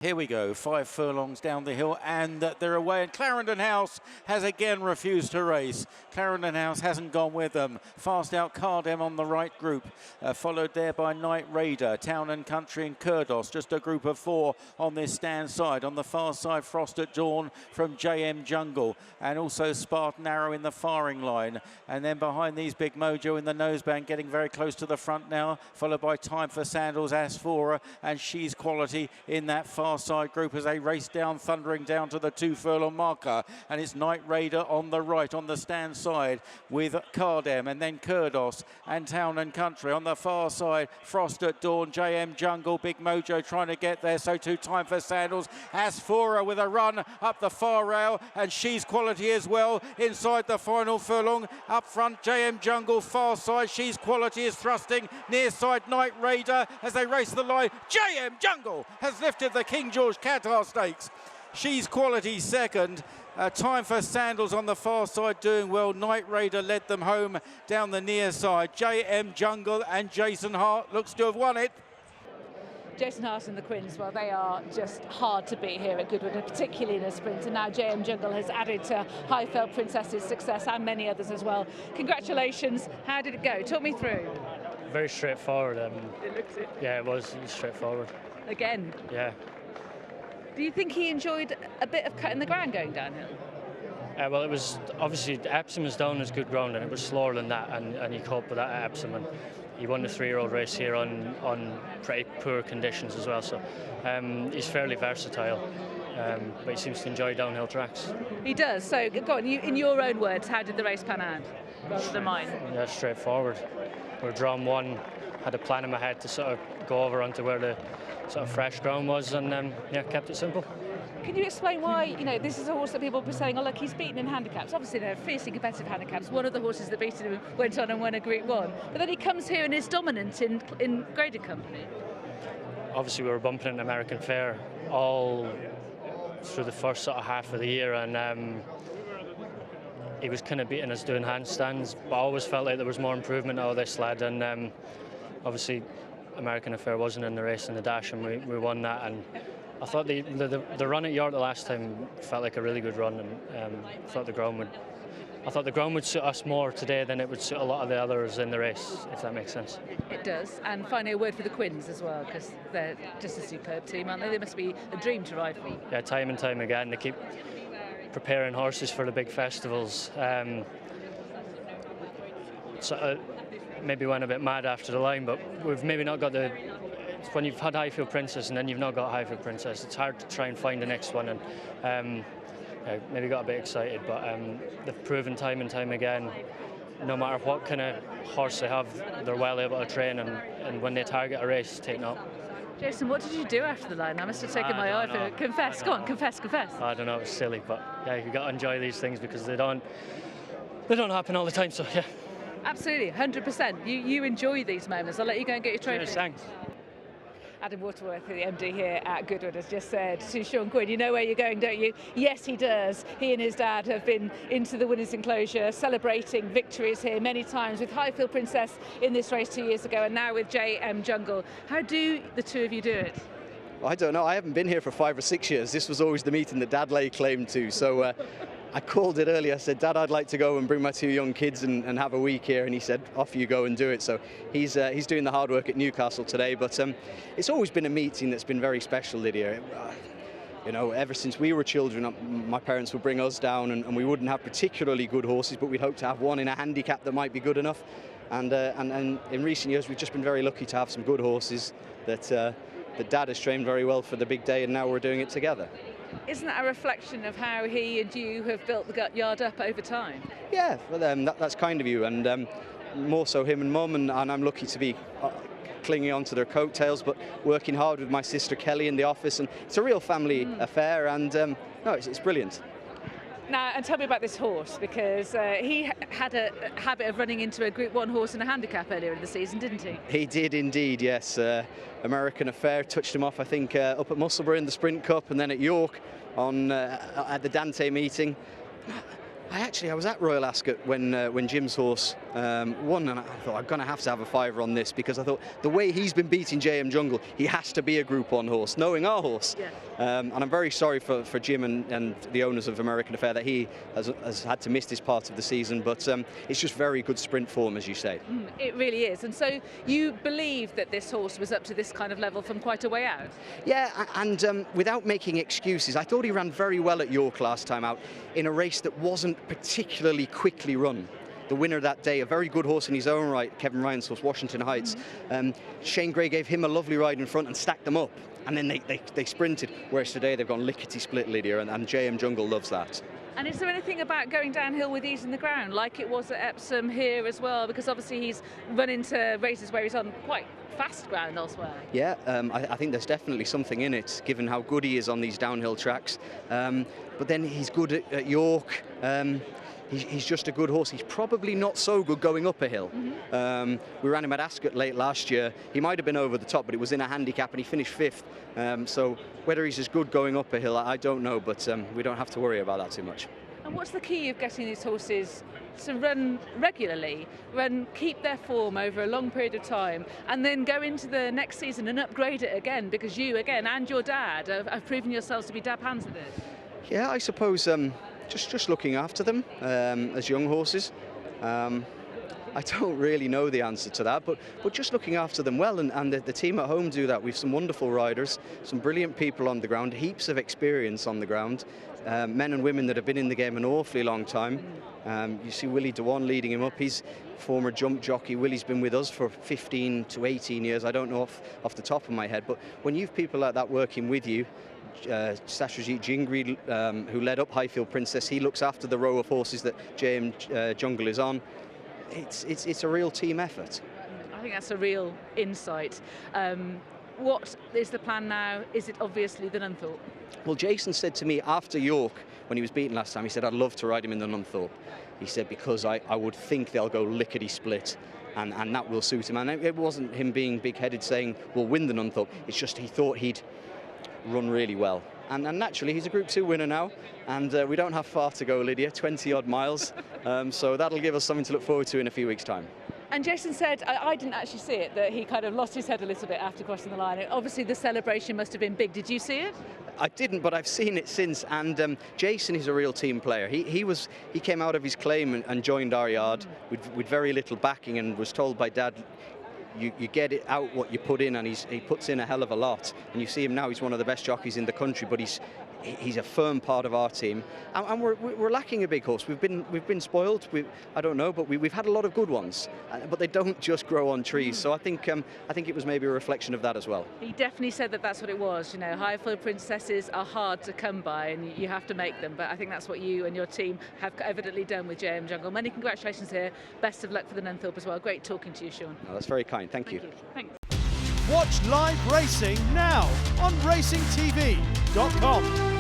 Here we go, 5 furlongs down the hill and they're away, and Clarendon House has again refused to race. Clarendon House hasn't gone with them. Fast out Cardem on the right group, followed there by Night Raider, Town and Country and Kurdos, just a group of 4 on this stand side. On the far side, Frost at Dawn from JM Jungle, and also Spartan Arrow in the firing line. And then behind these, Big Mojo in the noseband, getting very close to the front now, followed by Time For Sandals, Asphora, and She's Quality in that far side group as they race down, thundering down to the 2 furlong marker. And it's Night Raider on the right on the stand side with Cardem, and then Kurdos and Town and Country. On the far side, Frost at Dawn, JM Jungle, Big Mojo trying to get there, so too Time For Sandals. Asphora with a run up the far rail, and She's Quality as well inside the final furlong. Up front, JM Jungle, far side, She's Quality is thrusting, near side Night Raider as they race the line. JM Jungle has lifted the King George Qatar Stakes. She's Quality second. Time For Sandals on the far side doing well. Night Raider led them home down the near side. JM Jungle and Jason Hart looks to have won it. Jason Hart and the Quinns, well, they are just hard to beat here at Goodwood, particularly in a sprint. And now JM Jungle has added to Highfield Princess's success and many others as well. Congratulations. How did it go? Talk me through. Very straightforward. It looks it. Yeah, it was straightforward. Again? Yeah. Do you think he enjoyed a bit of cutting the ground going downhill? Well, it was obviously Epsom was down as good ground, and it was slower than that, and he coped with that at Epsom. And he won the 3-year-old race here on pretty poor conditions as well. So he's fairly versatile, but he seems to enjoy downhill tracks. He does. So go on, in your own words, how did the race pan out rather than mine? Yeah, straightforward. We're drawn one, had a plan in my head to sort of go over onto where the sort of fresh ground was, and yeah, kept it simple. Can you explain why, you know, this is a horse that people be saying, oh look, he's beaten in handicaps. Obviously they're fiercely competitive handicaps. One of the horses that beat him went on and won a Group 1. But then he comes here and is dominant in graded company. Obviously we were bumping in American Fair all through the first sort of half of the year, and he was kind of beating us doing handstands, but I always felt like there was more improvement out of this lad, and obviously American Affair wasn't in the race in the dash, and we won that. And I thought the run at York the last time felt like a really good run, and I thought the ground would suit us more today than it would suit a lot of the others in the race, if that makes sense. It does. And finally, a word for the Quinns as well, because they're just a superb team, aren't they? They must be a dream to ride for. Yeah, time and time again they keep preparing horses for the big festivals. Maybe went a bit mad after the line, but we've maybe not got the. When you've had Highfield Princess and then you've not got Highfield Princess, it's hard to try and find the next one. And maybe got a bit excited, but they've proven time and time again, no matter what kind of horse they have, they're well able to train, and when they target a race, take it up. Jason, what did you do after the line? I must have taken my eye for it. Confess, go on, confess. I don't know, it was silly, but yeah, you got to enjoy these things because they don't happen all the time. So yeah. Absolutely, 100%. You enjoy these moments. I'll let you go and get your trophy. Cheers, thanks. Adam Waterworth, the MD here at Goodwood, has just said to Sean Quinn, you know where you're going, don't you? Yes, he does. He and his dad have been into the winners' enclosure, celebrating victories here many times with Highfield Princess in this race 2 years ago, and now with JM Jungle. How do the two of you do it? I don't know. I haven't been here for 5 or 6 years. This was always the meeting that Dad laid claim to. So I called it earlier. I said, Dad, I'd like to go and bring my 2 young kids and have a week here. And he said, off you go and do it. So he's doing the hard work at Newcastle today. But it's always been a meeting that's been very special, Lydia. You know, ever since we were children, my parents would bring us down, and we wouldn't have particularly good horses, but we'd hope to have one in a handicap that might be good enough. And in recent years, we've just been very lucky to have some good horses that Dad has trained very well for the big day, and now we're doing it together. Isn't that a reflection of how he and you have built the yard up over time? Yeah, well, that's kind of you, and more so him and Mum, and I'm lucky to be clinging on to their coattails, but working hard with my sister Kelly in the office, and it's a real family affair, and no, it's brilliant. Now, and tell me about this horse, because he had a habit of running into a Group 1 horse in a handicap earlier in the season, didn't he? He did indeed, yes. American Affair touched him off, I think, up at Musselburgh in the Sprint Cup, and then at York at the Dante meeting. I was at Royal Ascot when Jim's horse won, and I thought I'm going to have a fiver on this, because I thought the way he's been beating JM Jungle, he has to be a Group 1 horse, knowing our horse. Yeah. And I'm very sorry for Jim and the owners of American Affair that he has had to miss this part of the season, but it's just very good sprint form, as you say. It really is. And so you believe that this horse was up to this kind of level from quite a way out? Yeah, and without making excuses, I thought he ran very well at York last time out in a race that wasn't particularly quickly run. The winner that day, a very good horse in his own right, Kevin Ryan's horse, Washington Heights. Shane Gray gave him a lovely ride in front and stacked them up, and then they sprinted, whereas today they've gone lickety-split, Lydia, and JM Jungle loves that. And is there anything about going downhill with ease in the ground, like it was at Epsom here as well? Because obviously he's run into races where he's on quite fast ground elsewhere. Yeah, I think there's definitely something in it, given how good he is on these downhill tracks. But then he's good at York. He's just a good horse. He's probably not so good going up a hill. We ran him at Ascot late last year. He might have been over the top, but it was in a handicap and he finished 5th. So whether he's as good going up a hill, I don't know, but we don't have to worry about that too much. And what's the key of getting these horses to run regularly, keep their form over a long period of time, and then go into the next season and upgrade it again? Because you, again, and your dad have proven yourselves to be dab hands at this. Yeah, I suppose just looking after them as young horses. I don't really know the answer to that, but just looking after them well, and the team at home do that. We've some wonderful riders, some brilliant people on the ground, heaps of experience on the ground, men and women that have been in the game an awfully long time. You see Willie Dewan leading him up. He's former jump jockey. Willie's been with us for 15 to 18 years. I don't know off the top of my head, but when you've people like that working with you, Satrajit Jingri, who led up Highfield Princess, he looks after the row of horses that JM Jungle is on. It's a real team effort. I think that's a real insight. What is the plan now? Is it obviously the Nunthorpe? Well, Jason said to me after York, when he was beaten last time, he said, I'd love to ride him in the Nunthorpe. He said, because I would think they'll go lickety-split, and that will suit him. And it wasn't him being big-headed saying, we'll win the Nunthorpe. It's just he thought he'd run really well. And naturally, he's a Group 2 winner now, and we don't have far to go, Lydia, 20-odd miles. So that'll give us something to look forward to in a few weeks' time. And Jason said, I didn't actually see it, that he kind of lost his head a little bit after crossing the line. Obviously, the celebration must have been big. Did you see it? I didn't, but I've seen it since. And Jason is a real team player. He came out of his claim and joined our yard with very little backing, and was told by Dad, you get it out what you put in, and he puts in a hell of a lot. And you see him now; he's one of the best jockeys in the country. But he's a firm part of our team, and we're lacking a big horse. We've been spoiled. I don't know, but we've had a lot of good ones, but they don't just grow on trees. So I think it was maybe a reflection of that as well. He definitely said that that's what it was. You know, Highfield Princesses are hard to come by, and you have to make them. But I think that's what you and your team have evidently done with JM Jungle. Many congratulations here. Best of luck for the Nunthorpe as well. Great talking to you, Sean. Oh, that's very kind. Thank you. Thanks. Watch live racing now on racingtv.com.